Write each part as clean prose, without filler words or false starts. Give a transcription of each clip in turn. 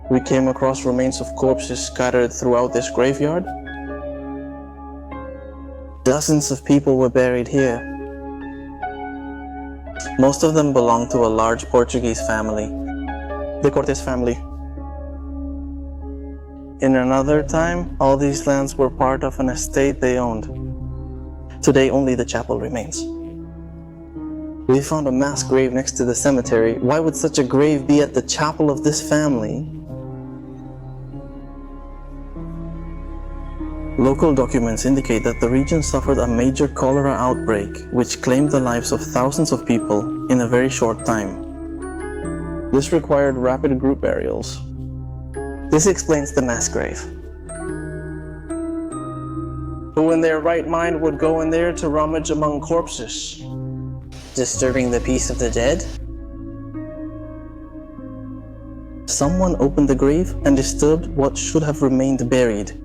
We came across remains of corpses scattered throughout this graveyard. Dozens of people were buried here. Most of them belonged to a large Portuguese family, the Cortés family. In another time, all these lands were part of an estate they owned. Today, only the chapel remains. We found a mass grave next to the cemetery. Why would such a grave be at the chapel of this family? Local documents indicate that the region suffered a major cholera outbreak, which claimed the lives of thousands of people in a very short time. This required rapid group burials. This explains the mass grave. Who in their right mind would go in there to rummage among corpses? Disturbing the peace of the dead? Someone opened the grave and disturbed what should have remained buried.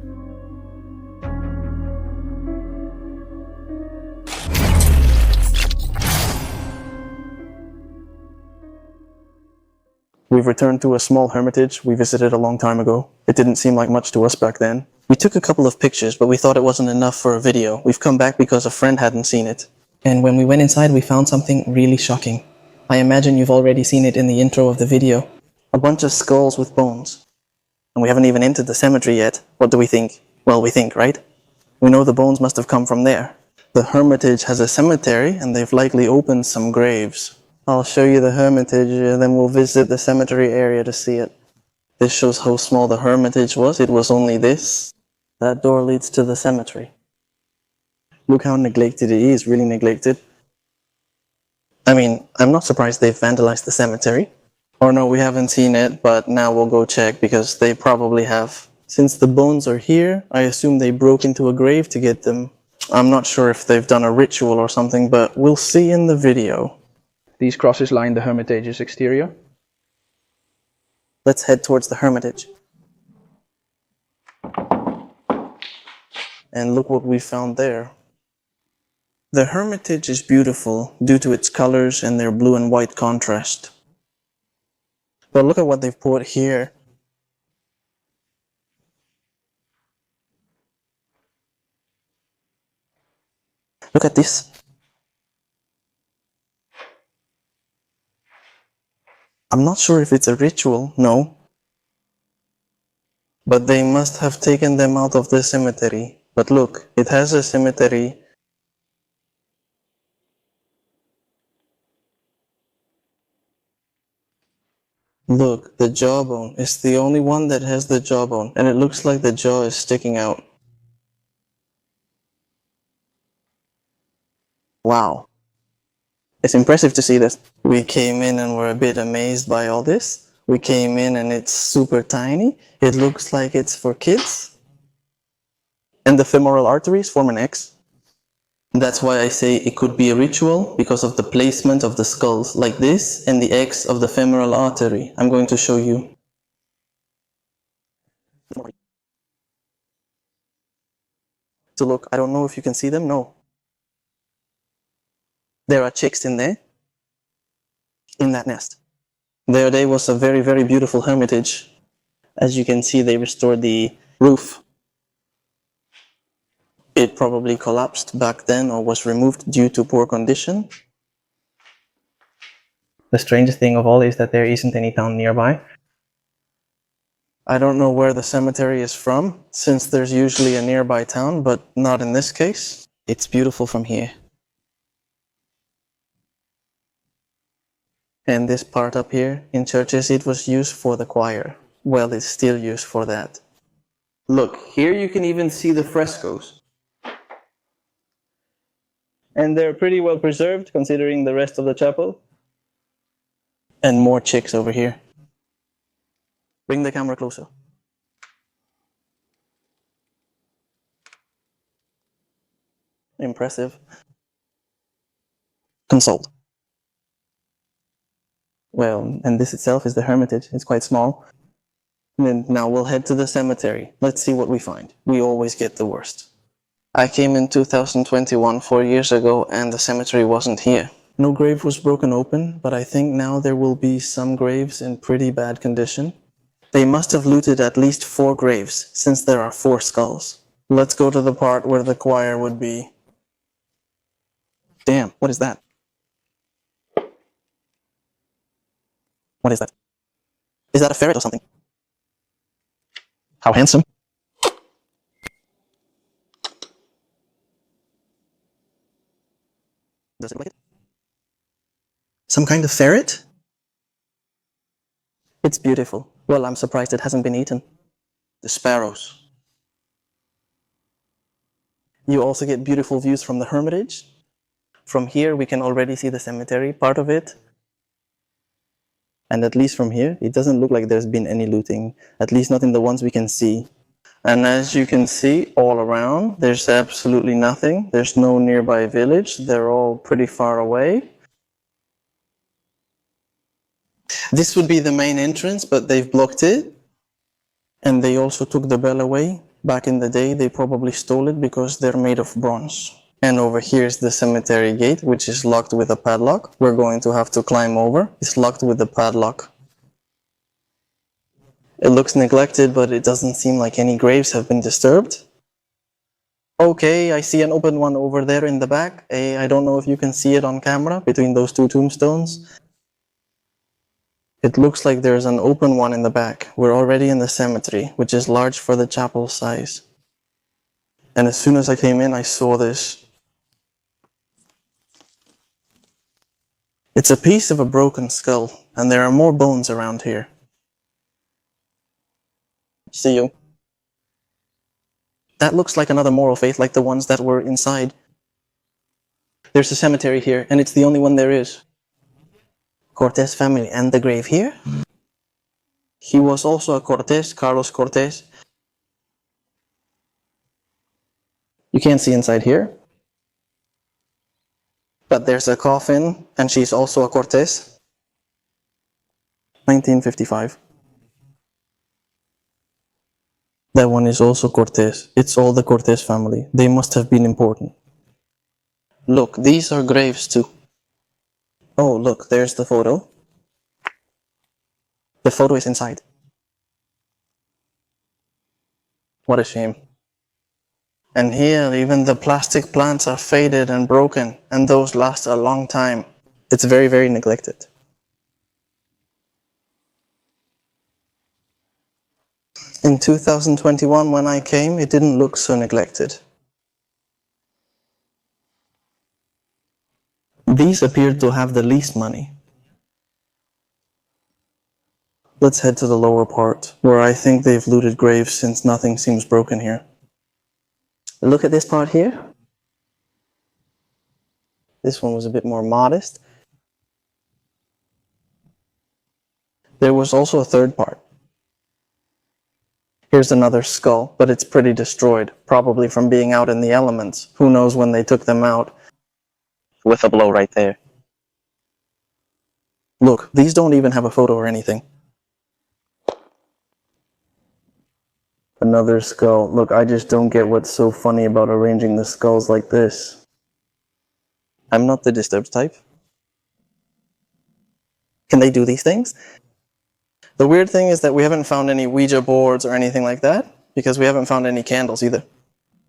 We've returned to a small hermitage we visited a long time ago. It didn't seem like much to us back then. We took a couple of pictures, but we thought it wasn't enough for a video. We've come back because a friend hadn't seen it. And when we went inside, we found something really shocking. I imagine you've already seen it in the intro of the video. A bunch of skulls with bones. And we haven't even entered the cemetery yet. What do we think? Well, we think, right? We know the bones must have come from there. The hermitage has a cemetery, and they've likely opened some graves. I'll show you the hermitage, then we'll visit the cemetery area to see it. This shows how small the hermitage was. It was only this. That door leads to the cemetery. Look how neglected it is, really neglected. I mean, I'm not surprised they've vandalized the cemetery. Or no, we haven't seen it, but now we'll go check because they probably have. Since the bones are here, I assume they broke into a grave to get them. I'm not sure if they've done a ritual or something, but we'll see in the video. These crosses line the hermitage's exterior. Let's head towards the hermitage. And look what we found there. The hermitage is beautiful due to its colors and their blue and white contrast. But look at what they've put here. Look at this. I'm not sure if it's a ritual, no. But they must have taken them out of the cemetery. But look, it has a cemetery. Look, the jawbone. It's the only one that has the jawbone, and it looks like the jaw is sticking out. Wow. It's impressive to see this. We came in and were a bit amazed by all this. We came in and it's super tiny. It looks like it's for kids. And the femoral arteries form an X. That's why I say it could be a ritual, because of the placement of the skulls, like this, and the X of the femoral artery. I'm going to show you. So look, I don't know if you can see them, no. There are chicks in there, in that nest. Their day was a very, very beautiful hermitage. As you can see, they restored the roof. It probably collapsed back then or was removed due to poor condition. The strangest thing of all is that there isn't any town nearby. I don't know where the cemetery is from, since there's usually a nearby town, but not in this case. It's beautiful from here. And this part up here, in churches, it was used for the choir. Well, it's still used for that. Look, here you can even see the frescoes. And they're pretty well preserved, considering the rest of the chapel. And more chicks over here. Bring the camera closer. Impressive. Consult. Well, and this itself is the hermitage. It's quite small. And now we'll head to the cemetery. Let's see what we find. We always get the worst. I came in 2021, 4 years ago, and the cemetery wasn't here. No grave was broken open, but I think now there will be some graves in pretty bad condition. They must have looted at least 4 graves, since there are 4 skulls. Let's go to the part where the choir would be. Damn, what is that? What is that? Is that a ferret or something? How handsome. Does it look like it? Some kind of ferret? It's beautiful. Well, I'm surprised it hasn't been eaten. The sparrows. You also get beautiful views from the Hermitage. From here, we can already see the cemetery, part of it. And at least from here, it doesn't look like there's been any looting, at least not in the ones we can see. And as you can see, all around, there's absolutely nothing. There's no nearby village. They're all pretty far away. This would be the main entrance, but they've blocked it. And they also took the bell away. Back in the day, they probably stole it because they're made of bronze. And over here is the cemetery gate, which is locked with a padlock. We're going to have to climb over. It's locked with a padlock. It looks neglected, but it doesn't seem like any graves have been disturbed. Okay, I see an open one over there in the back. I don't know if you can see it on camera between those 2 tombstones. It looks like there's an open one in the back. We're already in the cemetery, which is large for the chapel size. And as soon as I came in, I saw this. It's a piece of a broken skull, and there are more bones around here. See you. That looks like another moral faith, like the ones that were inside. There's a cemetery here, and it's the only one there is. Cortés family, and the grave here. He was also a Cortés, Carlos Cortés. You can't see inside here. But there's a coffin, and she's also a Cortés. 1955. That one is also Cortés. It's all the Cortés family. They must have been important. Look, these are graves too. Oh, look, there's the photo. The photo is inside. What a shame. And here, even the plastic plants are faded and broken, and those last a long time. It's very, very neglected. In 2021, when I came, it didn't look so neglected. These appeared to have the least money. Let's head to the lower part, where I think they've looted graves since nothing seems broken here. Look at this part here. This one was a bit more modest. There was also a third part. Here's another skull, but it's pretty destroyed, probably from being out in the elements. Who knows when they took them out? With a blow right there. Look, these don't even have a photo or anything. Another skull. Look, I just don't get what's so funny about arranging the skulls like this. I'm not the disturbed type. Can they do these things? The weird thing is that we haven't found any Ouija boards or anything like that, because we haven't found any candles either.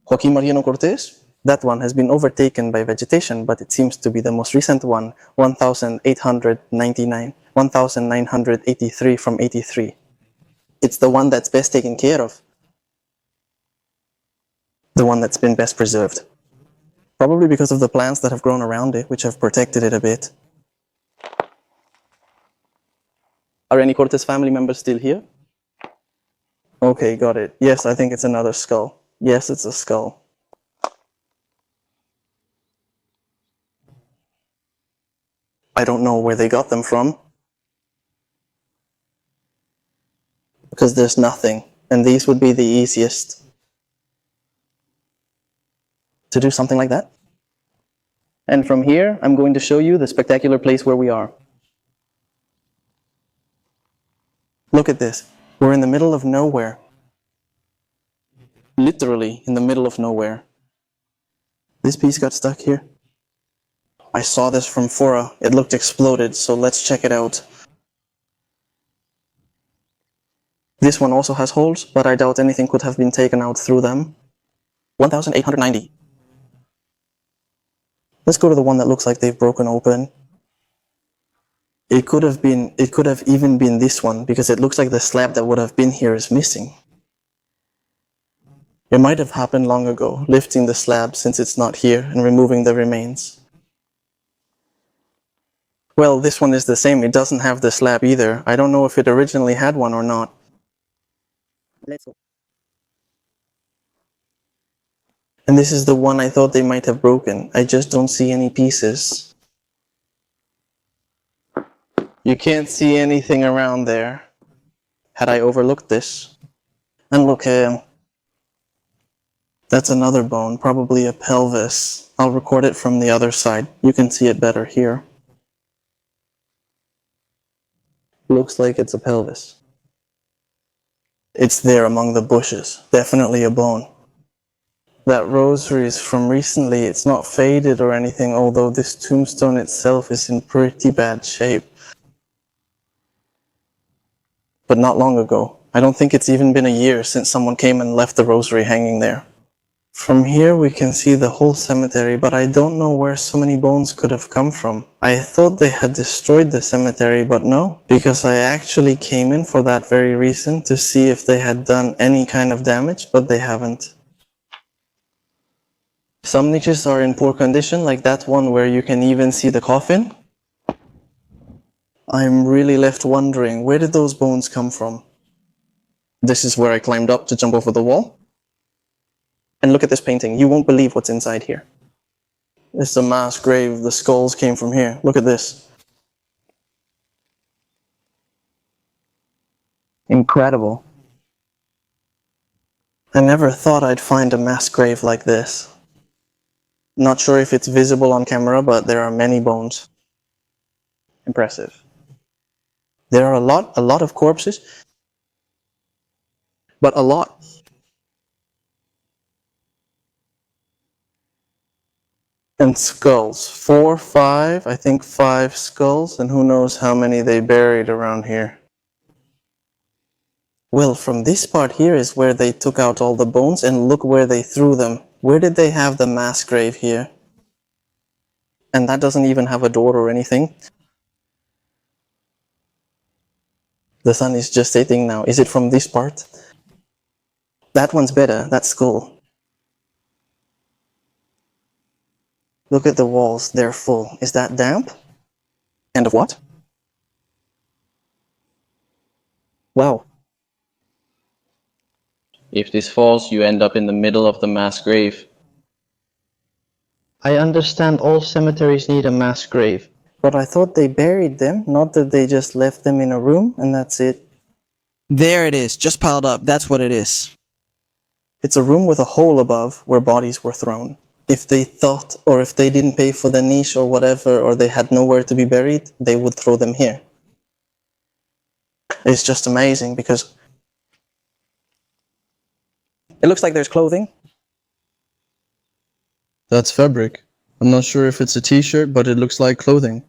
Joaquin Mariano Cortés? That one has been overtaken by vegetation, but it seems to be the most recent one, 1983 from 83. It's the one that's best taken care of. The one that's been best preserved. Probably because of the plants that have grown around it, which have protected it a bit. Are any Cortés family members still here? Okay, got it. Yes, I think it's another skull. Yes, it's a skull. I don't know where they got them from. Because there's nothing, and these would be the easiest to do something like that. And from here, I'm going to show you the spectacular place where we are. Look at this. We're in the middle of nowhere. Literally in the middle of nowhere. This piece got stuck here. I saw this from Fora. It looked exploded, so let's check it out. This one also has holes, but I doubt anything could have been taken out through them. 1,890. Let's go to the one that looks like they've broken open. It could have even been this one, because it looks like the slab that would have been here is missing. It might have happened long ago, lifting the slab since it's not here and removing the remains. Well, this one is the same. It doesn't have the slab either. I don't know if it originally had one or not. Let's go. And this is the one I thought they might have broken. I just don't see any pieces. You can't see anything around there. Had I overlooked this? And look, that's another bone, probably a pelvis. I'll record it from the other side. You can see it better here. Looks like it's a pelvis. It's there among the bushes. Definitely a bone. That rosary is from recently. It's not faded or anything, although this tombstone itself is in pretty bad shape. But not long ago. I don't think it's even been a year since someone came and left the rosary hanging there. From here we can see the whole cemetery, but I don't know where so many bones could have come from. I thought they had destroyed the cemetery, but no, because I actually came in for that very reason, to see if they had done any kind of damage, but they haven't. Some niches are in poor condition, like that one where you can even see the coffin. I'm really left wondering, where did those bones come from? This is where I climbed up to jump over the wall. And look at this painting. You won't believe what's inside here. It's a mass grave. The skulls came from here. Look at this. Incredible. I never thought I'd find a mass grave like this. Not sure if it's visible on camera, but there are many bones. Impressive. There are a lot of corpses, but a lot. And skulls. 4, 5, I think 5 skulls, and who knows how many they buried around here. Well, from this part here is where they took out all the bones, and look where they threw them. Where did they have the mass grave here? And that doesn't even have a door or anything. The sun is just setting now. Is it from this part? That one's better, that skull. Look at the walls, they're full. Is that damp? And of what? Wow. If this falls, you end up in the middle of the mass grave. I understand all cemeteries need a mass grave, but I thought they buried them, not that they just left them in a room and that's it. There it is, just piled up, that's what it is. It's a room with a hole above where bodies were thrown. If they thought, or if they didn't pay for the niche or whatever, or they had nowhere to be buried, they would throw them here. It's just amazing because it looks like there's clothing. That's fabric. I'm not sure if it's a t-shirt, but it looks like clothing.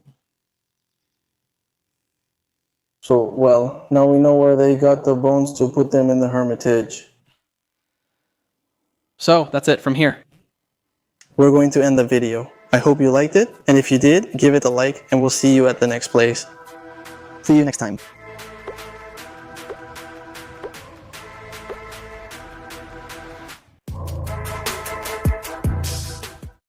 So, well, now we know where they got the bones to put them in the Hermitage. So, that's it from here. We're going to end the video. I hope you liked it, and if you did, give it a like, and we'll see you at the next place. See you next time.